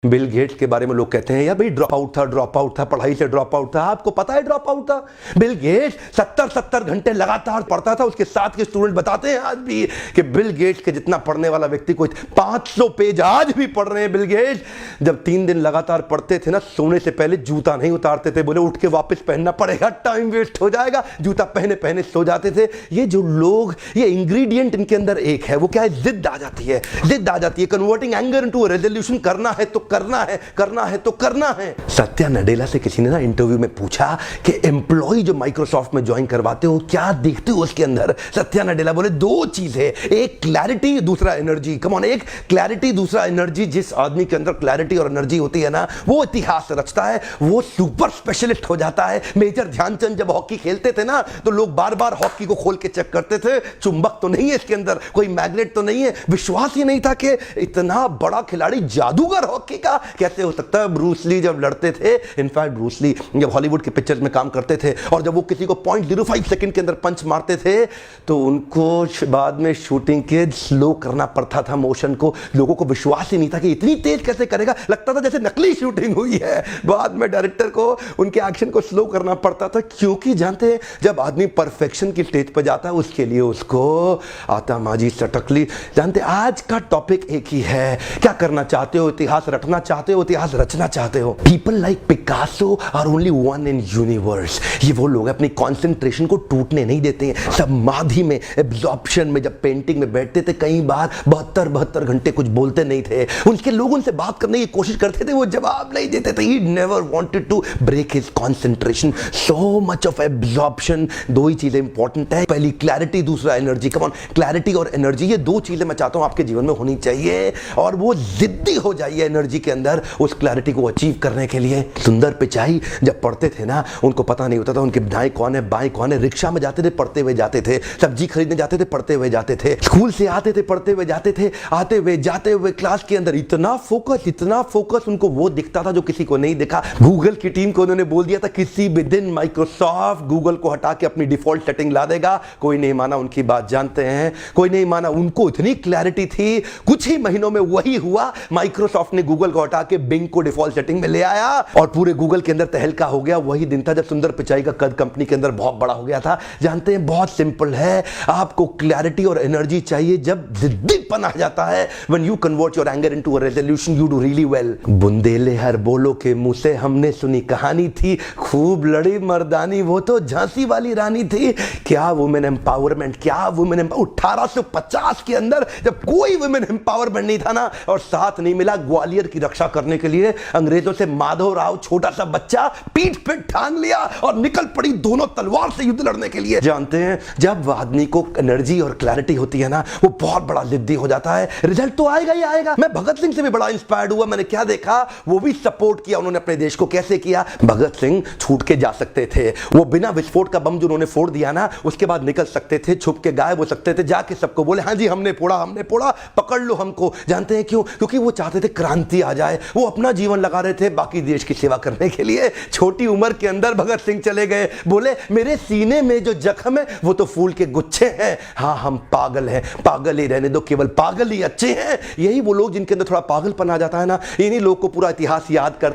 Bill Gates के बारे में लोग कहते हैं यार भाई ड्रॉप आउट था, पढ़ाई से ड्रॉप आउट था। आपको पता है ड्रॉप आउट था? बिल गेट्स 70 घंटे लगातार पढ़ता था। उसके साथ के स्टूडेंट बताते हैं आज भी कि बिल गेट्स के जितना पढ़ने वाला व्यक्ति कोई 500 पेज आज भी पढ़ रहे हैं। बिल गेट्स जब 3 दिन लगातार पढ़ते थे ना, सोने से पहले जूता नहीं उतारते थे, बोले उठ के वापस पहनना पड़ेगा, टाइम वेस्ट हो जाएगा, जूता पहने पहने सो जाते थे। ये जो लोग, ये इंग्रेडिएंट इनके अंदर एक है, वो क्या है? जिद आ जाती है, जिद आ जाती है। Converting anger into a resolution, करना है तो करना है, करना है तो करना है। सत्या नडेला से किसी ने ना इंटरव्यू में पूछा कि एम्प्लॉय जो माइक्रोसॉफ्ट में ज्वाइन करवाते हो क्या देखते हो उसके अंदर? सत्या नडेला बोले 2 चीज है, एक क्लैरिटी, दूसरा एनर्जी। कम ऑन, एक क्लैरिटी, दूसरा एनर्जी। जिस आदमी के अंदर क्लैरिटी और एनर्जी होती है ना, वो इतिहास रचता है, वो सुपर स्पेशलिस्ट हो जाता है। मेजर ध्यानचंद जब हॉकी खेलते थे ना, तो लोग बार बार हॉकी को खोल के चेक करते थे, चुंबक तो नहीं है इसके अंदर, कोई मैग्नेट तो नहीं है। विश्वास ही नहीं था कि इतना बड़ा खिलाड़ी, जादूगर हॉकी का कैसे हो सकता है। ब्रूस ली जब लड़ते थे, इनफैक्ट ब्रूस ली जब हॉलीवुड के पिक्चर्स में काम करते थे और जब वो किसी को 0.05 सेकंड के अंदर पंच मारते थे, तो उनको बाद में शूटिंग के स्लो करना पड़ता था मोशन को। लोगों को विश्वास ही नहीं था कि इतनी तेज कैसे करेगा, लगता था जैसे नकली शूटिंग हुई है। बाद में डायरेक्टर को उनके एक्शन को स्लो करना पड़ता था, क्योंकि जानते हैं जब आदमी परफेक्शन की स्टेज पर जाता है, उसके लिए उसको आता माजी सटकली। जानते आज का टॉपिक एक ही है, क्या करना चाहते हो? इतिहास रटना चाहते हो, इतिहास रचना चाहते हो? People like Picasso are only one in universe. ये वो लोग अपनी कॉन्सेंट्रेशन को टूटने नहीं देते हैं। समाधि में, एब्जॉर्प्शन में जब पेंटिंग में बैठते थे, कई बार 72 घंटे कुछ बोलते नहीं थे। उनके लोग उनसे बात करने की कोशिश करते थे, वो जवाब नहीं देते थे। He never wanted to break his concentration. So much of absorption. 2 ही चीजें इंपॉर्टेंट है, पहली क्लैरिटी, दूसरा एनर्जी। कम ऑन, क्लैरिटी और एनर्जी, ये 2 चीजें मैं चाहता हूं आपके जीवन में होनी चाहिए, और वो जिद्दी हो जाइए एनर्जी के अंदर उस क्लैरिटी को अचीव करने के लिए। सुंदर पिचाई जब पढ़ते थे ना, उनको पता नहीं होता था उनके दाएं कौन है बाएं कौन है। रिक्शा में जाते थे, पढ़ते हुए जाते थे। सब्जी खरीदने जाते थे, पढ़ते हुए जाते थे। स्कूल से आते थे, पढ़ते हुए जाते थे। आते हुए जाते हुए क्लास के अंदर इतना फोकस उनको वो दिखता था जो किसी को नहीं दिखा। गूगल की टीम को उन्होंने बोल दिया था किसी भी दिन माइक्रोसॉफ्ट गूगल को हटा के अपनी डिफॉल्ट सेटिंग ला देगा। कोई नहीं माना उनकी बात, जानते हैं कोई नहीं माना। उनको इतनी क्लैरिटी थी, कुछ ही महीनों में वही हुआ। माइक्रोसॉफ्ट ने गूगल को हटा के बिंग को डिफॉल्ट सेटिंग में ले आया और पूरे गूगल के अंदर तहलका हो गया। वही दिन था जब सुंदर पिचाई का कद कंपनी के अंदर बहुत बड़ा हो गया था। जानते हैं बहुत सिंपल है, आपको क्लैरिटी और एनर्जी चाहिए जब जिद्दीपन आ जाता है। When you convert your anger into a resolution you do really well. बुंदेले हर बोलो के मुंह से हमने सुनी कहानी थी, खूब लड़ी मर्दानी वो तो झांसी वाली रानी थी। क्या वुमेन एम्पावरमेंट, क्या वुमेन 1850 के अंदर जब कोई वुमेन एम्पावरमेंट नहीं था ना, और साथ नहीं मिला ग्वालियर की रक्षा करने के लिए अंग्रेजों से, माधवराव छोटा सा बच्चा पीठ पे ठान लिया और निकल पड़ी दोनों तलवार से युद्ध लड़ने के लिए। जानते हैं जब आदमी को एनर्जी और क्लैरिटी होती है ना, वो बहुत बड़ा जिद्दी हो जाता है। रिजल्ट तो आएगा ही आएगा। मैं भगत सिंह से भी बड़ा इंस्पायर्ड हुआ। मैंने क्या देखा, वो भी सपोर्ट किया उन्होंने अपने देश को। कैसे किया? भगत सिंह छूट के जा सकते थे, वो बिना विस्फोट का बम जो उन्होंने फोड़ दिया ना, उसके बाद निकल सकते थे, छुप के गायब हो सकते थे, जाके सबको बोले हाँ जी हमने फोड़ा, पकड़ लो हमको। जानते हैं क्यों? क्योंकि वो चाहते थे क्रांति आ जाए। वो अपना जीवन लगा रहे थे बाकी देश की सेवा करने के लिए। छोटी उम्र के अंदर भगत सिंह चले गए, बोले मेरे सीने में जो जख्म है वो तो फूल के गुच्छे हैं। हाँ हम पागल हैं, पागल ही रहने दो, केवल पागल ही अच्छे हैं। यही वो लोग जिनके अंदर थोड़ा पागलपन आ जाता है ना, इन्हीं लोग को पूरा इतिहास याद कर